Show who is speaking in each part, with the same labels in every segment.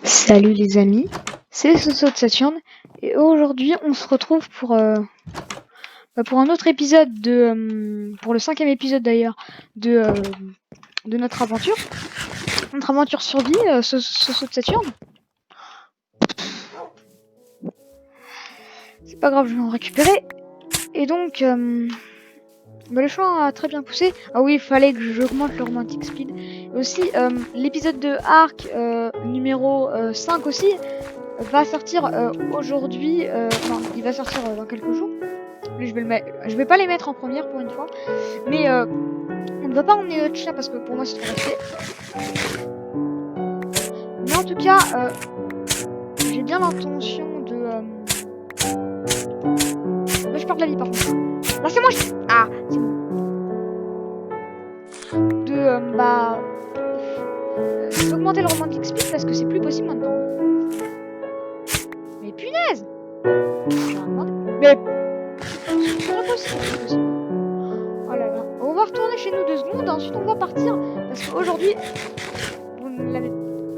Speaker 1: Salut les amis, c'est Soso de Saturne et aujourd'hui on se retrouve pour un autre épisode pour le 5e épisode d'ailleurs de notre aventure survie Soso de Saturne. C'est pas grave, je vais en récupérer et donc le champ a très bien poussé. Ah oui, il fallait que j'augmente le romantic speed. Et aussi l'épisode de Arc numéro 5 aussi va sortir aujourd'hui. Non, il va sortir dans quelques jours. Lui, je vais pas les mettre en première pour une fois. Mais on ne va pas emmener notre chien parce que pour moi c'est trop risqué. Mais en tout cas, j'ai bien l'intention de. Je perds de la vie par contre. Là c'est moi. Ah, c'est bon. D'augmenter le romantic speed parce que c'est plus possible maintenant. Mais punaise! Mais c'est pas possible. Oh là là. On va retourner chez nous 2 secondes, ensuite on va partir parce qu'aujourd'hui,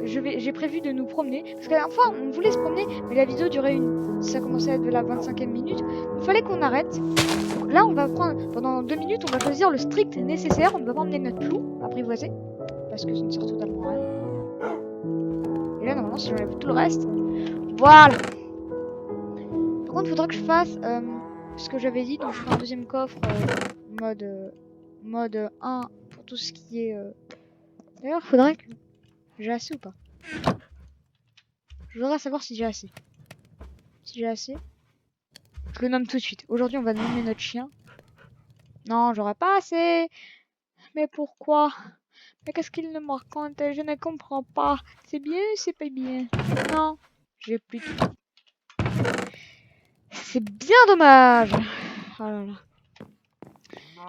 Speaker 1: j'ai prévu de nous promener. Parce que la dernière fois, on voulait se promener, mais la vidéo durait ça commençait à être de la 25e minute. Il fallait qu'on arrête. Donc là, on va prendre pendant 2 minutes, on va choisir le strict nécessaire. On ne va pas emmener notre loup apprivoisé parce que ça ne sert totalement à rien. Et là, normalement, si j'enlève tout le reste, voilà. Par contre, il faudra que je fasse ce que j'avais dit. Donc, je ferai un deuxième coffre mode 1 pour tout ce qui est. D'ailleurs, il faudrait que j'ai assez ou pas. Je voudrais savoir si j'ai assez. Si j'ai assez, je le nomme tout de suite. Aujourd'hui, on va nommer notre chien. Non, j'aurais pas assez. Mais pourquoi? Mais qu'est-ce qu'il me raconte? Je ne comprends pas. C'est bien, c'est pas bien. Non, j'ai plus tout. C'est bien dommage. Oh là là.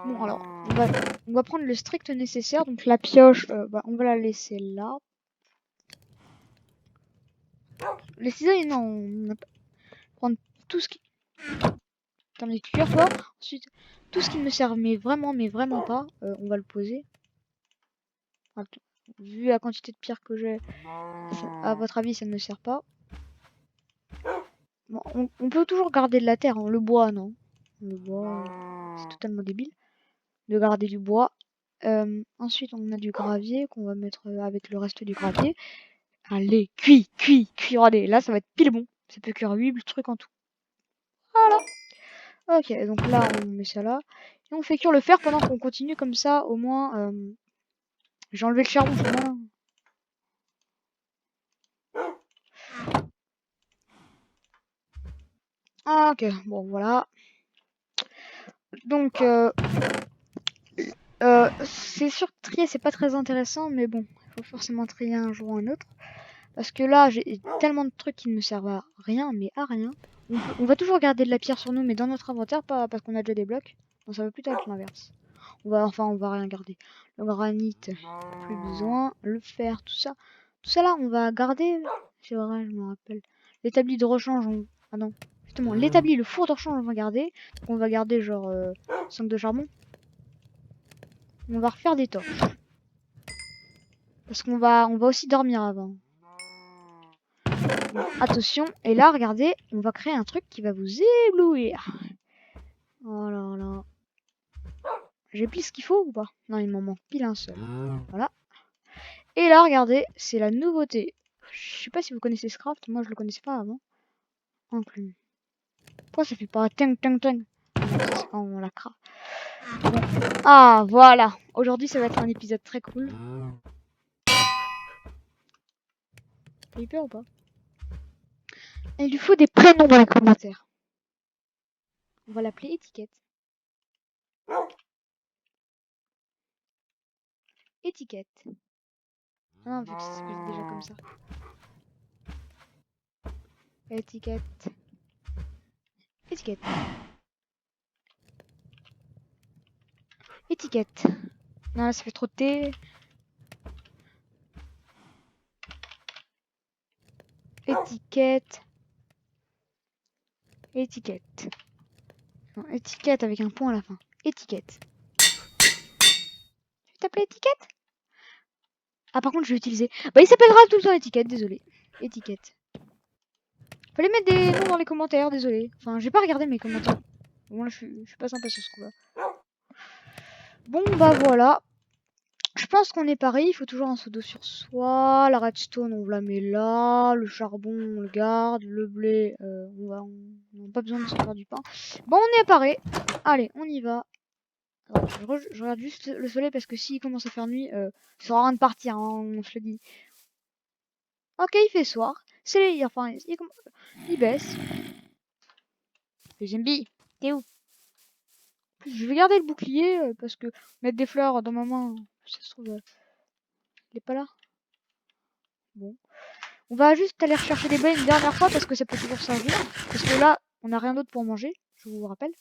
Speaker 1: Bon, alors, on va prendre le strict nécessaire. Donc la pioche, on va la laisser là. Les ciseaux, non, on va prendre tout ce qui... T'as mis cuir, toi. Ensuite, tout ce qui me sert, mais vraiment pas, on va le poser. Attends. Vu la quantité de pierre que j'ai, à votre avis, ça ne me sert pas. Bon, on peut toujours garder de la terre, hein. Le bois, non. Le bois, c'est totalement débile de garder du bois. Ensuite, on a du gravier qu'on va mettre avec le reste du gravier. Allez, cuit. Regardez, là, ça va être pile bon. Ça peut cuire 8 trucs en tout. Voilà. Ok, donc là, on met ça là. Et on fait cuire le fer pendant qu'on continue comme ça. Au moins, j'ai enlevé le charbon, c'est malin. Ah, ok, bon, voilà. Donc, c'est sûr que trier, c'est pas très intéressant, mais bon, il faut forcément trier un jour ou un autre. Parce que là, j'ai tellement de trucs qui ne me servent à rien, mais à rien. On va toujours garder de la pierre sur nous, mais dans notre inventaire, pas parce qu'on a déjà des blocs. Donc ça va plutôt être l'inverse. On va rien garder. Le granit, plus besoin. Le fer, tout ça. Tout ça là, on va garder. C'est vrai, je me rappelle. L'établi de rechange, ah non. Justement, l'établi, le four de rechange, on va garder. Donc on va garder genre 5 de charbon. On va refaire des torches. Parce qu'on va aussi dormir avant. Bon, attention, et là, regardez, on va créer un truc qui va vous éblouir. Oh là là. J'ai pile ce qu'il faut ou pas? Non, il m'en manque pile un seul. Voilà. Et là, regardez, c'est la nouveauté. Je sais pas si vous connaissez ce craft, moi je le connaissais pas avant. Enclume. Pourquoi ça fait pas tang tang tang? C'est quand on la craft. Bon. Ah, voilà. Aujourd'hui, ça va être un épisode très cool. T'as eu peur ou pas? Et il lui faut des prénoms dans les commentaires. On va l'appeler étiquette. Étiquette. Ah non, vu que ça s'appelle déjà comme ça. Étiquette. Étiquette. Étiquette. Non, là, ça fait trop de T. Étiquette. Étiquette. Non, étiquette avec un point à la fin. Étiquette. Tu veux t'appeler étiquette? Ah, par contre, je vais utiliser. Bah, il s'appellera tout le temps étiquette, désolé. étiquette. Fallait mettre des noms dans les commentaires, désolé. Enfin, j'ai pas regardé mes commentaires. Bon, là, je suis pas sympa sur ce coup-là. Bon, bah voilà. Je pense qu'on est pareil. Il faut toujours un seau d'eau sur soi. La redstone, on la met là. Le charbon, on le garde. Le blé, on n'a pas besoin de se faire du pain. Bon, on est pareil. Allez, on y va. Alors, je regarde juste le soleil parce que s'il commence à faire nuit, ça sera rien de partir, hein, je le dis. Ok, il fait soir. C'est enfin, il baisse. Deuxième bille, t'es où? Je vais garder le bouclier parce que mettre des fleurs dans ma main, ça se trouve, il est pas là. Bon. On va juste aller rechercher des baies une dernière fois parce que ça peut toujours servir. Parce que là, on n'a rien d'autre pour manger, je vous rappelle.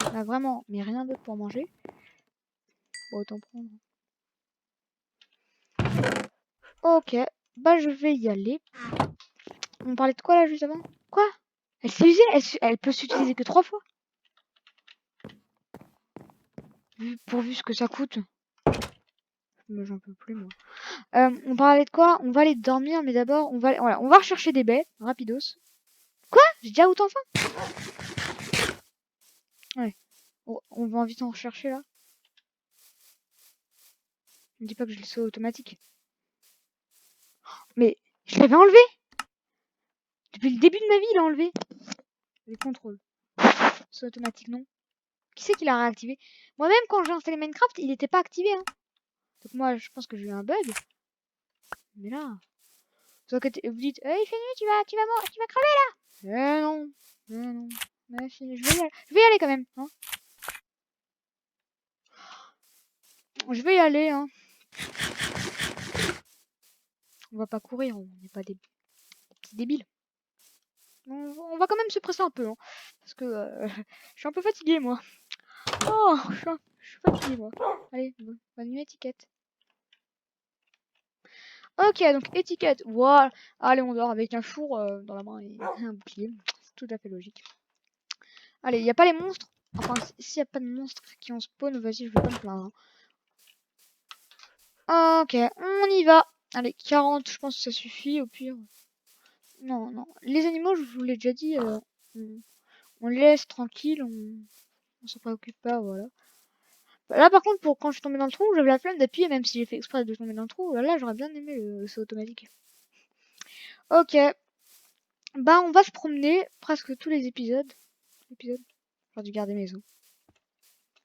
Speaker 1: On a vraiment, mais rien d'autre pour manger. Bon, autant prendre. Ok, bah je vais y aller. On parlait de quoi là juste avant? Quoi? Elle s'est usée? Elle peut s'utiliser que 3 fois? Pourvu ce que ça coûte. Mais j'en peux plus moi. On parlait de quoi? On va aller dormir, mais d'abord voilà, on va rechercher des baies, rapidos. Quoi? J'ai déjà autant faim? Ouais. On va vite en rechercher là. Ne me dis pas que je le saut automatique. Mais je l'avais enlevé! Depuis le début de ma vie, il a enlevé. Les contrôles. Saut automatique, non. Qui c'est qui l'a réactivé? Moi-même, quand j'ai installé Minecraft, il n'était pas activé. Hein. Donc moi, je pense que j'ai eu un bug. Mais là... Vous dites, il fait nuit, tu vas crever là! Non. Non. Mais si, je vais y aller quand même. Hein. Je vais y aller. Hein. On va pas courir, on n'est pas des petits débiles. On va quand même se presser un peu. Hein, parce que je suis un peu fatigué, moi. Oh, je suis fatigué, moi. Allez, bonne nuit, étiquette. Ok, donc étiquette. Voilà. Allez, on dort avec un four dans la main et un bouclier. C'est tout à fait logique. Allez, il n'y a pas les monstres. Enfin, s'il n'y a pas de monstres qui ont spawn, vas-y, je vais pas me plaindre. Hein. Ok, on y va. Allez, 40, je pense que ça suffit, au pire. Non. Les animaux, je vous l'ai déjà dit, on les laisse tranquilles, on s'en préoccupe pas, voilà. Là, par contre, quand je suis tombée dans le trou, j'avais la flemme d'appuyer, même si j'ai fait exprès de tomber dans le trou. Là, j'aurais bien aimé le saut automatique. Ok. Bah, on va se promener presque tous les épisodes. J'aurais dû garder mes os.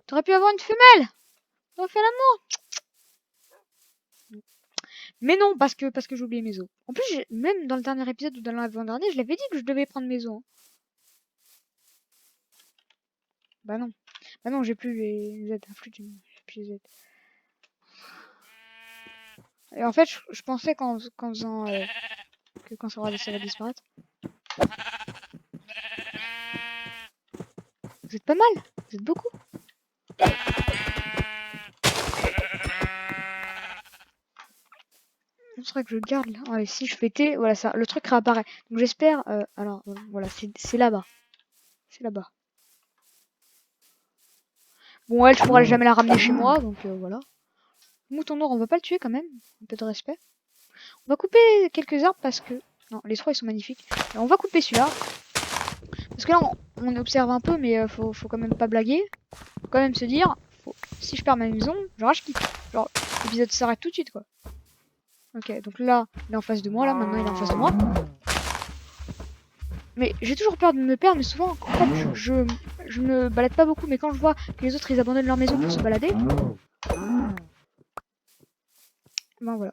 Speaker 1: T'aurais pu avoir une femelle! T'aurais fait l'amour! Mais non, parce que j'ai oublié mes os. En plus, même dans le dernier épisode ou dans l'avant-dernier, je l'avais dit que je devais prendre mes os. Hein. Bah non, j'ai plus les Z. J'ai plus les Z. Et en fait, je pensais qu'en faisant... que quand ça va disparaître. Vous êtes pas mal. Vous êtes beaucoup. C'est vrai que je garde là. Ouais, si je pétais, voilà ça, le truc réapparaît. Donc j'espère. Alors voilà, c'est là-bas. C'est là-bas. Bon, elle, je pourrais jamais la ramener chez moi, donc voilà. Mouton noir, on va pas le tuer quand même. Un peu de respect. On va couper quelques arbres parce que. Non, les trois ils sont magnifiques. Et on va couper celui-là. Parce que là, on observe un peu, mais faut quand même pas blaguer. Faut quand même se dire, si je perds ma maison, genre je quitte. Genre, l'épisode s'arrête tout de suite quoi. Ok, donc là, il est en face de moi, là, maintenant il est en face de moi. Mais j'ai toujours peur de me perdre, mais souvent, en fait, je me balade pas beaucoup, mais quand je vois que les autres ils abandonnent leur maison pour se balader, ben voilà.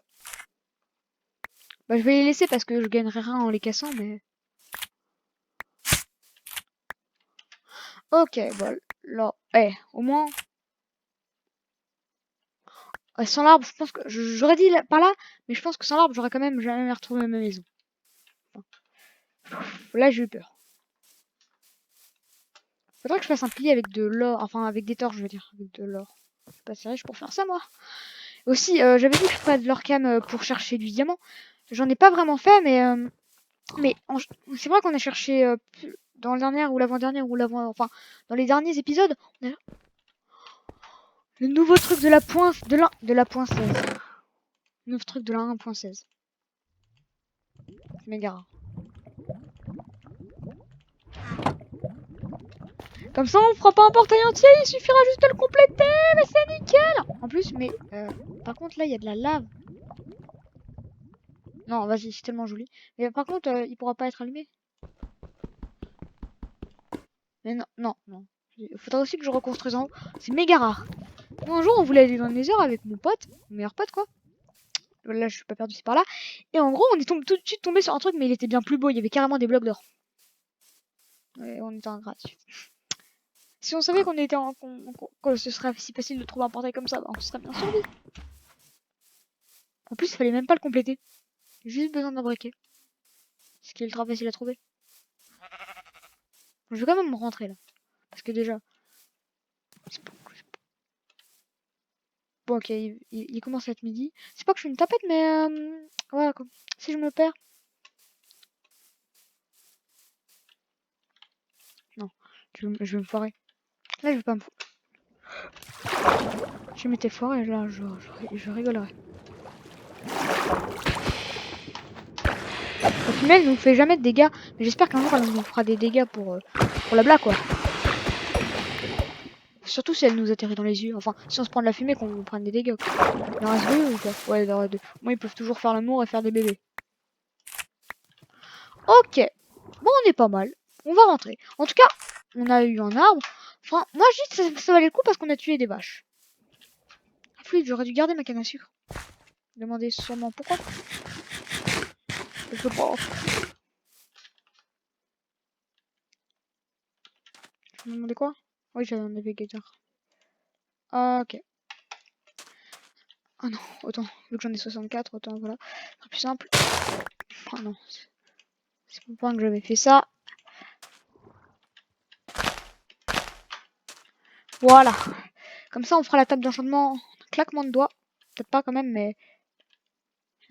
Speaker 1: Bah, je vais les laisser parce que je gagnerai rien en les cassant, mais. Ok, bon, là, au moins. Sans l'arbre, je pense que. J'aurais dit par là, mais je pense que sans l'arbre, j'aurais quand même jamais retrouvé ma maison. Enfin, là, j'ai eu peur. Faudrait que je fasse un pilier avec de l'or, enfin avec des torches, je veux dire, avec de l'or. Je suis pas assez riche pour faire ça, moi. Aussi, j'avais dit que je ferais de l'orcam pour chercher du diamant. J'en ai pas vraiment fait, mais c'est vrai qu'on a cherché dans le dernier ou l'avant-dernier ou enfin dans les derniers épisodes, on a le nouveau truc de la pointe de la 1.16. Nouveau truc de la 1.16. C'est méga rare. Comme ça, on fera pas un portail entier, il suffira juste de le compléter, mais c'est nickel. En plus, mais par contre, là, il y a de la lave. Non, vas-y, c'est tellement joli. Mais par contre, il pourra pas être allumé. Mais non, non, non. Il faudra aussi que je reconstruise en haut. C'est méga rare. Moi, un jour, on voulait aller dans le Nether avec mon pote, mon meilleur pote, quoi. Là, je suis pas perdu, c'est par là. Et en gros, on est tout de suite tombé sur un truc, mais il était bien plus beau. Il y avait carrément des blocs d'or. Ouais, on était ingrats. Si on savait qu'on était que ce serait si facile de trouver un portail comme ça, bah, on serait bien survécu. En plus, il fallait même pas le compléter. Juste besoin d'un briquet. Ce qui est ultra facile à trouver. Je vais quand même rentrer là. Parce que déjà. Bon, ok, il commence à être midi. C'est pas que je suis une tapette, mais voilà quoi. Si je me perds. Non, je vais me foirer. Là, je vais pas me foirer. Je m'étais foiré, là, je rigolerais. La femelle nous fait jamais de dégâts, mais j'espère qu'un jour elle nous fera des dégâts pour la blague quoi. Surtout si elle nous atterrit dans les yeux. Enfin, si on se prend de la fumée, qu'on prenne des dégâts. Quoi. Il en reste deux ou quoi? Ouais, il en reste deux. Moi, ils peuvent toujours faire l'amour et faire des bébés. Ok. Bon, on est pas mal. On va rentrer. En tout cas, on a eu un arbre. Enfin, moi, je dis que ça valait le coup parce qu'on a tué des vaches. Fluide, j'aurais dû garder ma canne à sucre. Demandez sûrement pourquoi. Je sais pas. Je me demandais quoi? Oui, j'avais un navigateur. Ok. Ah non, autant. Vu que j'en ai 64, autant voilà. C'est plus simple. Oh non. C'est pour pas que j'avais fait ça. Voilà. Comme ça, on fera la table d'enchantement. Claquement de doigts. Peut-être pas quand même, mais.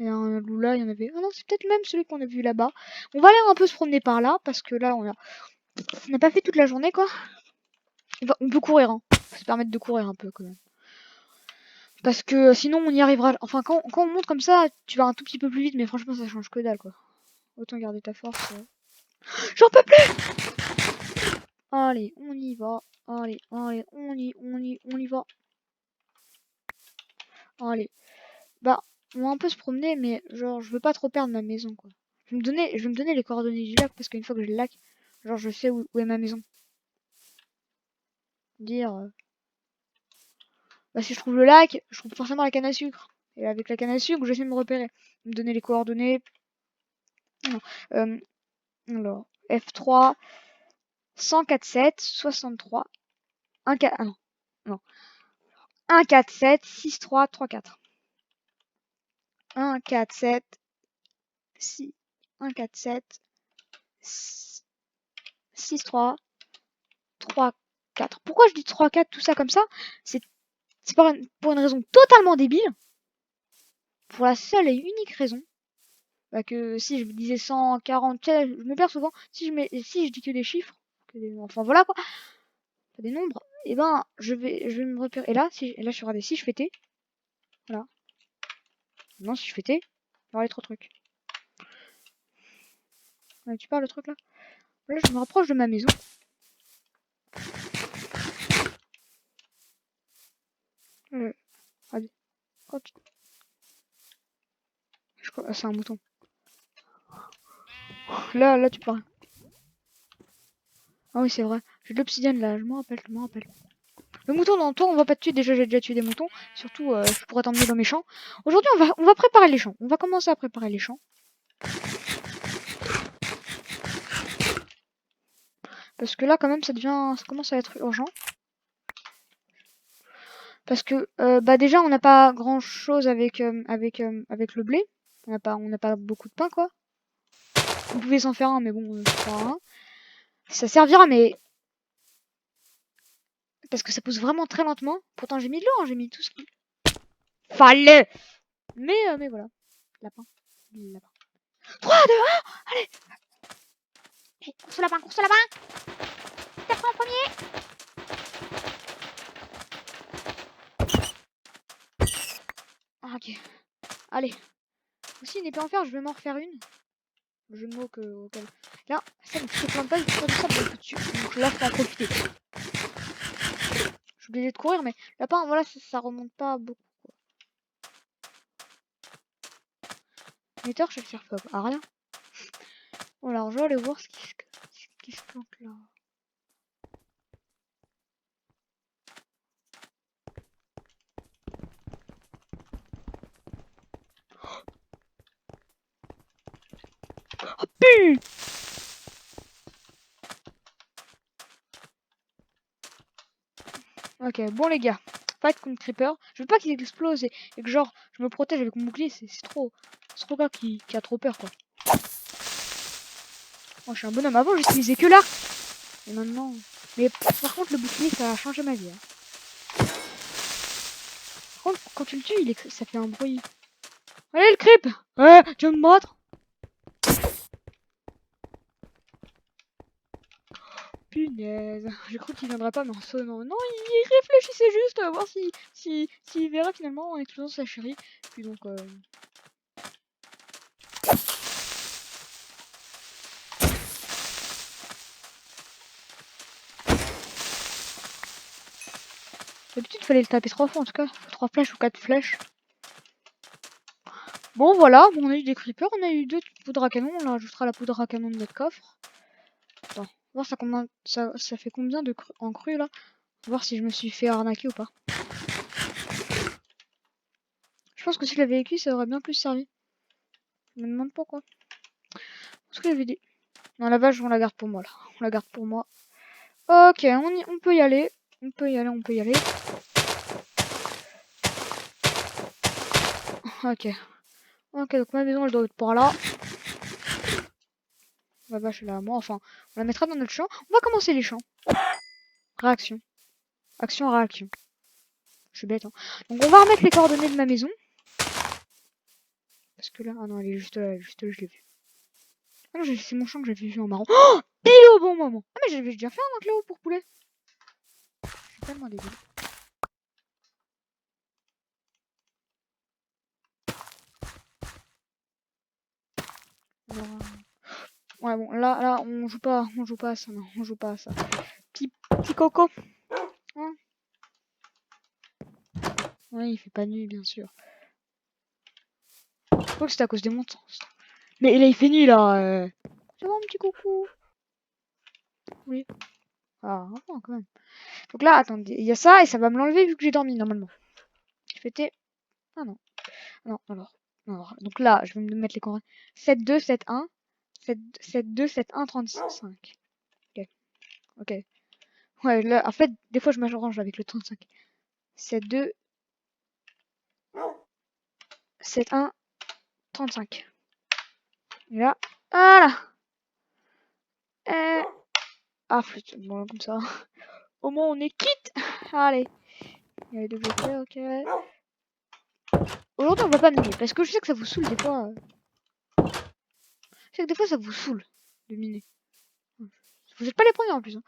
Speaker 1: Il y a un loup là, il y en avait. Ah non, c'est peut-être même celui qu'on a vu là-bas. On va aller un peu se promener par là, parce que là, on n'a pas fait toute la journée, quoi. On peut courir, hein. Faut se permettre de courir un peu, quand même. Parce que sinon, on y arrivera. Enfin, quand on monte comme ça, tu vas un tout petit peu plus vite, mais franchement, ça change que dalle, quoi. Autant garder ta force. J'en peux plus! Allez, on y va. Allez, allez, on y va. Allez. Bah, on va un peu se promener, mais genre, je veux pas trop perdre ma maison, quoi. Je vais me donner les coordonnées du lac, parce qu'une fois que j'ai le lac, genre, je sais où est ma maison. Dire, bah, si je trouve le lac, je trouve forcément la canne à sucre. Et avec la canne à sucre, j'essaie de me repérer. Me donner les coordonnées. Non. Alors, F3, 147, 63, 1, 4, ah non, non. 1, 4, 7, 6, 3, 3, 4. 1, 4, 7, 6, 1, 4, 7, 6, 3, 3, 4. Pourquoi je dis 3, 4, tout ça comme ça? C'est pour une raison totalement débile. Pour la seule et unique raison. Bah que si je disais 140, je me perds souvent. Si je dis que des chiffres, enfin voilà quoi, pas des nombres, et ben je vais me repérer. Et là, et là je regarde si je fais T, voilà. Non, si je fais T, il va y avoir les trois trucs. Ouais, tu parles le truc là? Là, je me rapproche de ma maison. Allez, hop. Ah, c'est un mouton. Là, tu parles. Ah oui, c'est vrai. J'ai de l'obsidienne là, je m'en rappelle. Le mouton dans le tour, on va pas te tuer. Déjà, j'ai déjà tué des moutons. Surtout, je pourrais t'emmener dans mes champs. Aujourd'hui, on va préparer les champs. On va commencer à préparer les champs. Parce que là, quand même, ça commence à être urgent. Parce que, bah déjà, on n'a pas grand chose avec le blé. On n'a pas beaucoup de pain, quoi. On pouvait s'en faire un, mais bon, ça sert à rien. Ça servira, mais parce que ça pousse vraiment très lentement. Pourtant, j'ai mis de l'eau, hein, j'ai mis tout ce qu'il fallait. Mais voilà. Lapin. 3, 2, 1, allez. Hey, course au lapin, course au lapin. T'es en premier. Ah, ok. Allez. Aussi, une épée en fer, je vais m'en refaire une. Le jeu de mots auquel... Là, ça ne se plante pas, il tire du sable un peu dessus. Donc là, faut en profiter. Je suis obligée de courir, mais lapin, voilà, ça remonte pas beaucoup. Les torches, elles servent pas à rien. Bon, alors, je vais aller voir ce qui se plante là. Oh, putain! Ok, bon les gars, fight contre Creeper. Je veux pas qu'il explose et que genre je me protège avec mon bouclier, c'est trop. C'est trop gars qui a trop peur quoi. Moi je suis un bonhomme, avant j'utilisais que l'arc. Et maintenant. Mais par contre le bouclier ça a changé ma vie. Hein. Par contre quand tu le tues, ça fait un bruit. Allez le creep! Ouais, tu veux me battre? Punaise, j'ai cru qu'il viendrait pas mais en sonnant. Non, il réfléchissait juste à voir s'il verrait finalement en explosant sa chérie. Puis donc d'habitude, il fallait le taper 3 fois en tout cas. 3 flèches ou 4 flèches. Bon, voilà, on a eu des creepers, on a eu 2 poudres à canon. On ajoutera la poudre à canon de notre coffre. Attends, voir ça fait combien en cru là. Voir si je me suis fait arnaquer ou pas. Je pense que si je l'avais écrit, ça aurait bien plus servi. Je me demande pourquoi. Parce que j'avais dit. Non, la vache, on la garde pour moi là. On la garde pour moi. Ok, on peut y aller. On peut y aller, on peut y aller. Ok. Ok, donc ma maison elle doit être par là. La vache elle est à moi. Enfin, on la mettra dans notre champ. On va commencer les champs. Réaction. Action, réaction. Je suis bête. Hein. Donc on va remettre les coordonnées de ma maison. Parce que là, ah non, elle est juste là, je l'ai vue. Ah non, c'est mon champ que j'avais vu en marron. Oh, pile au bon moment. Ah mais j'avais déjà fait un enclos pour poulet. Je suis tellement débile. Alors, ouais bon, là, on joue pas à ça, non, on joue pas à ça. Petit coco. Hein, ouais, il fait pas nuit, bien sûr. Je crois que c'était à cause des montants. Mais là, il fait nuit, là. Ça va, mon petit coucou? Oui. Ah, enfin, quand même. Donc là, attendez, il y a ça, et ça va me l'enlever vu que j'ai dormi, normalement. Je fêtais... Ah non. Non, alors. Donc là, je vais me mettre les coordonnées. 7, 2, 7, 1. 7, 2, 7, 1, 35. Ok. Ok. Ouais, là, en fait, des fois, je m'arrange avec le 35. 7, 2, 7, 1, 35. Et là, voilà. Ah, flûte. Bon, comme ça. Au moins, on est quitte. Allez. Il y a les deux bloqués, ok. Aujourd'hui, on va pas miner, parce que je sais que ça vous saoule des fois. Je sais que des fois, ça vous saoule de miner. Vous êtes pas les premiers en plus. Hein.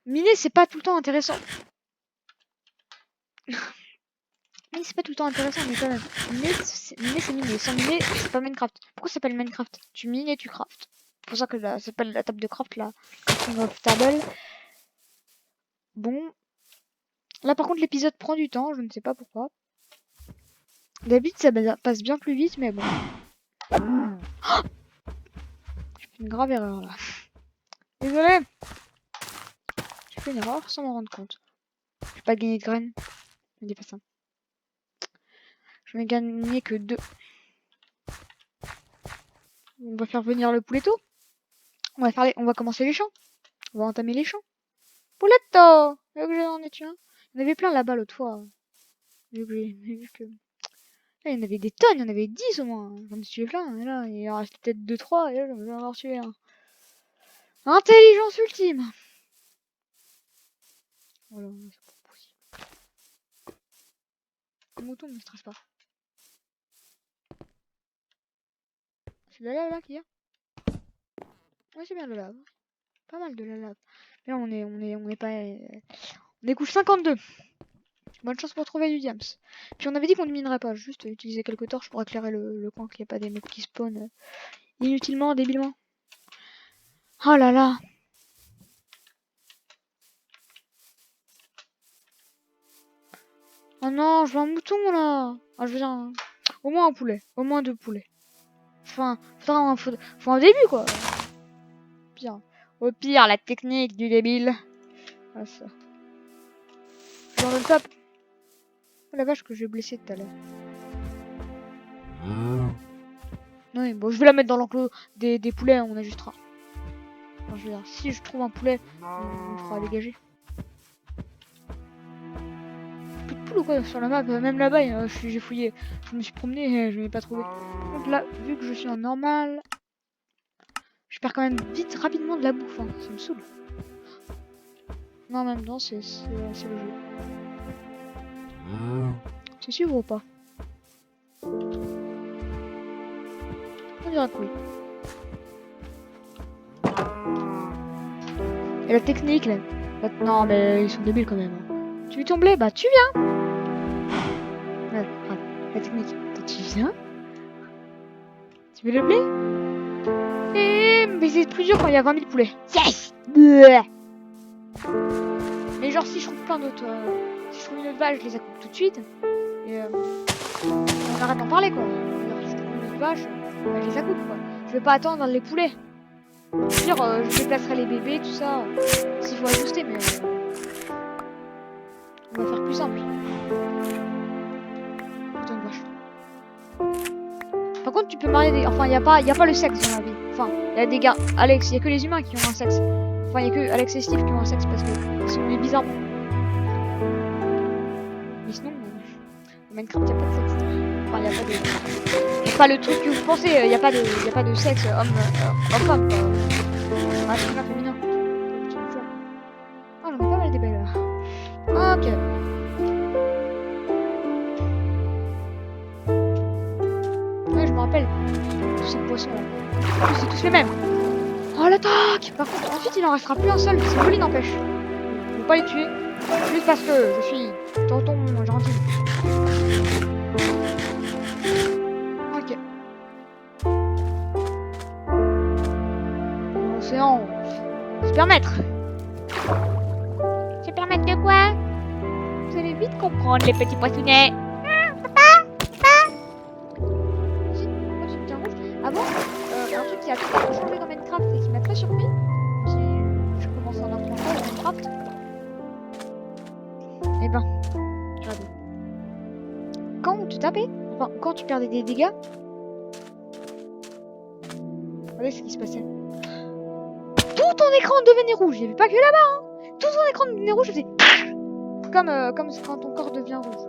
Speaker 1: Miner, c'est pas tout le temps intéressant. Miner, c'est pas tout le temps intéressant, mais quand même. Miner, c'est miner. Sans miner, c'est pas Minecraft. Pourquoi ça s'appelle Minecraft? Tu mines et tu craftes. C'est pour ça que ça s'appelle la table de craft, là. Crafting of table. Bon. Là, par contre, l'épisode prend du temps, je ne sais pas pourquoi. D'habitude, ça passe bien plus vite, mais bon. J'ai fait une grave erreur, là. Désolé. J'ai fait une erreur sans m'en rendre compte. J'ai pas gagné de graines. Ne dis pas ça. J'en ai gagné que 2. On va faire venir le pouletto. On va commencer les champs. On va entamer les champs. Pouletto! Vu que j'en ai tué un. Il y en avait plein là-bas l'autre fois. Vu que... Là, il y en avait des tonnes, il y en avait 10 au moins. J'en ai tué plein. Et là, il en reste peut-être 2-3. Et là, j'en vais en avoir tué un. Intelligence ultime! Voilà, c'est pas possible. Le mouton ne me stresse pas. C'est de la lave là qu'il y a? Ouais, c'est bien de la lave. Pas mal de la lave. Mais là, on est pas. On est couche 52. Bonne chance pour trouver du diams. Puis on avait dit qu'on ne minerait pas, juste utiliser quelques torches pour éclairer le coin, qu'il n'y ait pas des mobs qui spawnent inutilement, débilement. Oh là là. Oh non, je veux un mouton là. Ah, je veux dire, au moins un poulet, au moins 2 poulets. Enfin, faut un début quoi. Pire. Au pire, la technique du débile. Ah, ça. Dans le top. Oh la vache que j'ai blessé tout à l'heure. Oui, bon, je vais la mettre dans l'enclos des poulets, on ajustera. Enfin, je veux dire, si je trouve un poulet, on le fera dégager. Plus de poules ou quoi sur la map, même là-bas, j'ai fouillé, je me suis promené, je n'ai pas trouvé. Donc là, vu que je suis en normal, je perds quand même vite, rapidement de la bouffe, hein. Ça me saoule. Non, en même temps, c'est le jeu. C'est suivre ou pas? On dirait que oui. Et la technique, là. Non, mais ils sont débiles quand même. Hein. Tu veux ton blé? Bah, tu viens. La technique. Attends, tu viens? Tu veux le blé? Mais c'est plus dur quand il y a 20 000 poulets. Yes! Bleh. Mais genre, si je trouve plein d'autres... si je trouve une autre vache, je les accoupe tout de suite. Et on arrête d'en parler, quoi. Alors, si je trouve une autre vache, je les accoupe, quoi. Je vais pas attendre les poulets. Pire, je déplacerai les bébés, tout ça. S'il faut ajuster, mais... on va faire plus simple. Putain de vache. Par contre, tu peux marier des... Enfin, y a pas le sexe dans la vie. Enfin, il y a des gars... Alex, il y a que les humains qui ont un sexe. Enfin, il y a que Alex et Steve qui ont un sexe parce que sinon on est bizarre. Mais sinon, dans Minecraft, il n'y a pas de sexe. Enfin, il n'y a pas de... C'est pas le truc que vous pensez. Il n'y a pas de sexe homme-femme. Masculin, féminin. Ah, j'en ai pas mal des belles là. Ok. Ouais, je me rappelle. Tous ces poissons là. C'est tous les mêmes. Oh l'attaque! Par contre, ensuite il en restera plus un seul. C'est joli, n'empêche. Faut pas les tuer. Juste parce que je suis tonton gentil. Ok. L'océan. Super maître. Super maître de quoi? Vous allez vite comprendre les petits poissonnets. Avant, un truc qui a tout changé dans Minecraft et qui m'a très surpris, si je commence à en apprendre dans Minecraft, et ben, regardez. Quand tu tapais, enfin, quand tu perdais des dégâts, regardez ce qui se passait. Tout ton écran devenait rouge, il n'y avait pas que là-bas, hein. Tout ton écran devenait rouge, je faisais comme quand ton corps devient rouge.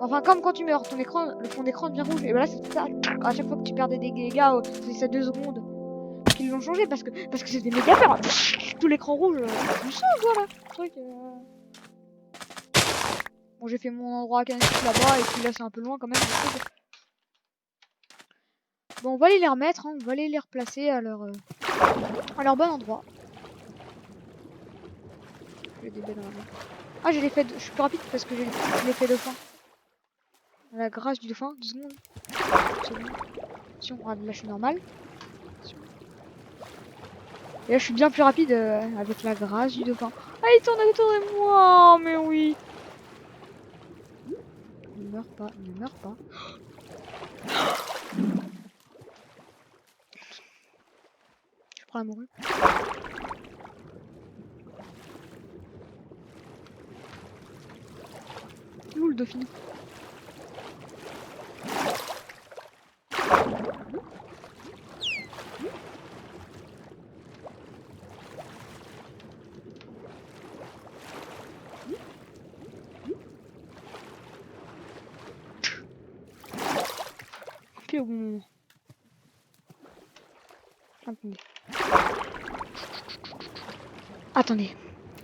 Speaker 1: Enfin, comme quand tu meurs, ton écran, le fond d'écran devient rouge. Et voilà, c'est ça. À chaque fois que tu perdais des dégâts, c'est ça 2 secondes. Ils l'ont changé parce que c'était méga peur. Tout l'écran rouge, je sens, voilà. Truc. Bon, j'ai fait mon endroit à canette là-bas et puis là, c'est un peu loin quand même. Bon, on va aller les remettre, hein. On va aller les replacer à leur bon endroit. J'ai des belles rames. Ah, j'ai l'effet de... Je suis plus rapide parce que j'ai l'effet de faim. La grâce du dauphin, 2 secondes. Si on regarde, là je suis normal. Et là je suis bien plus rapide avec la grâce du dauphin. Ah, il tourne autour de moi, mais oui. Ne meurs pas, ne meurs pas. Je prends la morue. Où le dauphin? Puis au bon moment. Attendez. Attendez.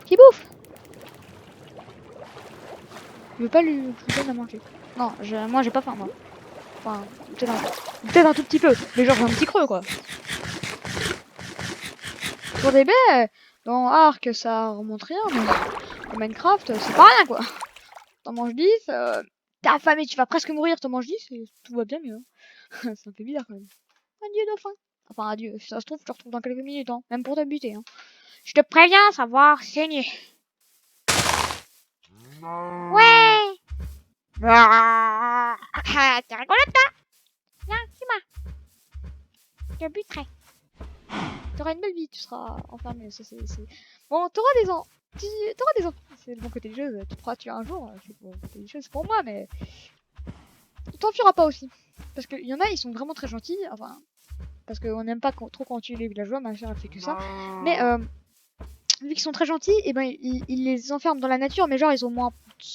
Speaker 1: Qui bouffe? Je veux pas lui donner à manger. Non, moi j'ai pas faim, moi. Enfin, peut-être un tout petit peu. Mais genre j'ai un petit creux, quoi. Pour des baies, dans Ark ça remonte rien, mais en Minecraft c'est pas rien, quoi. t'en manges 10, t'es affamé, tu vas presque mourir, t'en manges 10, et tout va bien mieux. Hein. Ça me fait bizarre quand même. Adieu dauphin. Enfin, adieu, si ça se trouve, je te retrouve dans quelques minutes, hein. Même pour te buter. Hein. Je te préviens, ça va saigner. Ouais. Ah, t'es rigolote, toi. Viens, suis-moi. Je te buterai. T'auras une belle vie, tu seras enfermé. Ça, c'est... Bon, t'auras des enfants. T'auras des enfants. C'est le bon côté des choses. Tu te feras tuer un jour. C'est le bon côté des choses pour moi, mais tu t'enfuiras pas aussi. Parce qu'il y en a, ils sont vraiment très gentils. Enfin, parce qu'on n'aime pas trop quand on tue les villageois. Ma soeur, elle fait que ça. Mais vu qu'ils sont très gentils, et ben ils les enferment dans la nature, mais genre ils ont au moins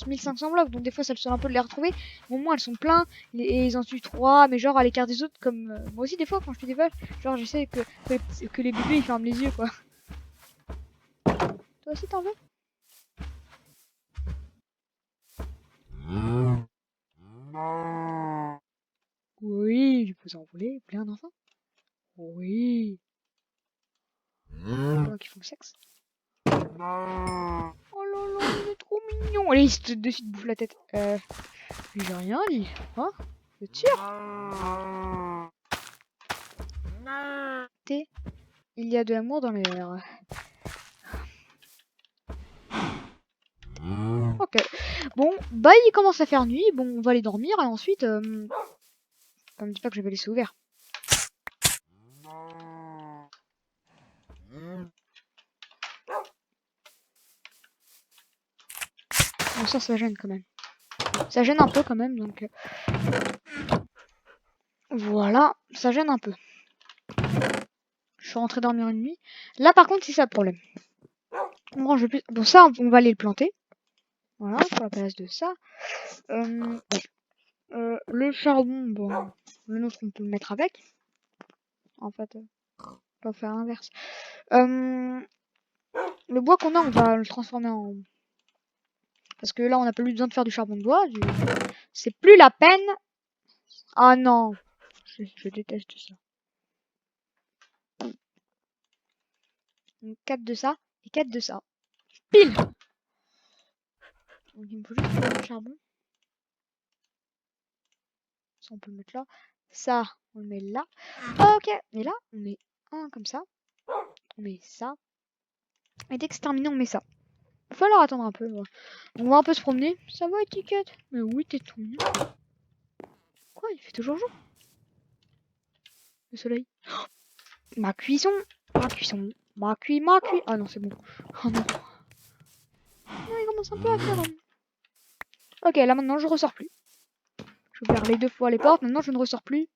Speaker 1: 1500 blocs, donc des fois ça le sort un peu de les retrouver. Au moins elles sont pleins, et ils en tuent 3, mais genre à l'écart des autres, comme moi aussi des fois quand je tue des vaches, genre j'essaie que les bébés ils ferment les yeux quoi. Toi aussi t'en veux? Oui, je peux en voler plein d'enfants. Oui. Pendant qu'ils font le sexe. Oh là là, il est trop mignon. Allez, il se dessus te bouffe la tête. J'ai rien dit. Hein? Vous êtes sûr? Il y a de l'amour dans l'air. Ok. Bon, bah il commence à faire nuit. Bon, on va aller dormir et ensuite... me dis pas que je vais laisser ouvert. Bon, ça gêne quand même. Ça gêne un peu quand même, donc... voilà, ça gêne un peu. Je suis rentré dormir une nuit. Là, par contre, c'est ça le problème. Bon, bon, ça, on va aller le planter. Voilà, sur la place de ça. Le charbon, bon, le nôtre, on peut le mettre avec. En fait, on va faire l'inverse. Le bois qu'on a, on va le transformer en... Parce que là, on n'a plus besoin de faire du charbon de bois. C'est plus la peine. Ah non. Je déteste ça. Donc 4 de ça et 4 de ça. Pile. Donc il me faut juste faire du charbon. Ça, on peut le mettre là. Ça, on le met là. Ok. Et là, on met un comme ça. On met ça. Et dès que c'est terminé, on met ça. Il va falloir attendre un peu. Ouais. On va un peu se promener. Ça va, étiquette? Mais oui, t'es tout mignon. Quoi, il fait toujours jour? Le soleil. Ma cuisson. Ma cuisson. Ma cuit. Ah non, c'est bon. Oh non. Non, il commence un peu à faire. Ok, là maintenant, je ressors plus. Je vais ouvrir les 2 fois les portes. Maintenant, je ne ressors plus.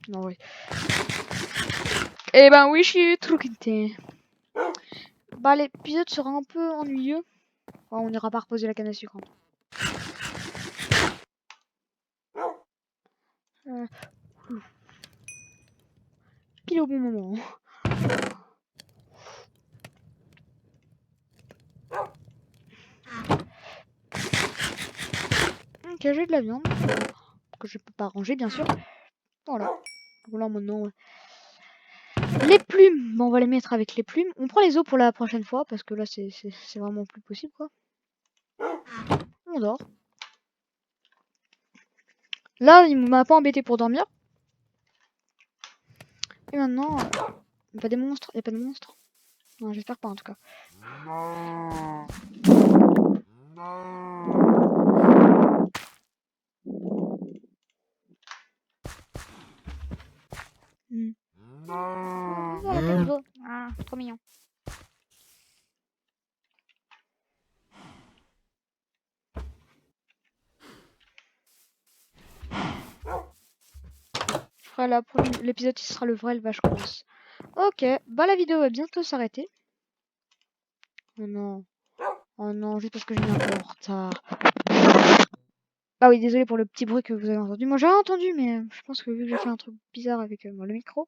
Speaker 1: Non, oui. Eh ben oui, je suis trop quitté. Bah, l'épisode sera un peu ennuyeux. Enfin, on n'ira pas reposer la canne à sucre. Hein. Pile au bon moment. Ok, j'ai de la viande. Que je peux pas ranger, bien sûr. Voilà. Voilà, maintenant. Les plumes. Bon, on va les mettre avec les plumes. On prend les os pour la prochaine fois. Parce que là, c'est vraiment plus possible, quoi. On dort. Là, il m'a pas embêté pour dormir. Et maintenant, pas des monstres. Y a pas de monstres. Non, j'espère pas en tout cas. Ah, trop mignon. Je ferai l'épisode qui sera le vrai, le vache commence. Ok, bah la vidéo va bientôt s'arrêter. Oh non. Oh non, juste parce que j'ai mis un peu en retard. Ah oui, désolé pour le petit bruit que vous avez entendu. Moi j'ai entendu, mais je pense que vu que j'ai fait un truc bizarre avec le micro,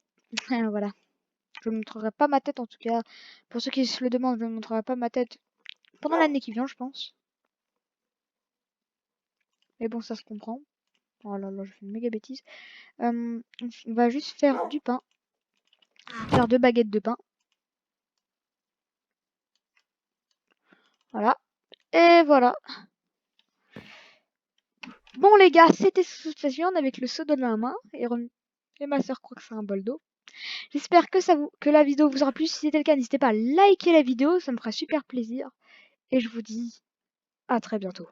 Speaker 1: voilà. Je ne montrerai pas ma tête en tout cas. Pour ceux qui se le demandent, je ne montrerai pas ma tête pendant l'année qui vient, je pense. Mais bon, ça se comprend. Oh là là, je fais une méga bêtise. On va juste faire du pain. Faire 2 baguettes de pain. Voilà. Et voilà. Bon les gars, c'était Sous avec le seau dans la main. Et ma soeur croit que c'est un bol d'eau. J'espère que la vidéo vous aura plu. Si c'était le cas, n'hésitez pas à liker la vidéo. Ça me fera super plaisir. Et je vous dis à très bientôt.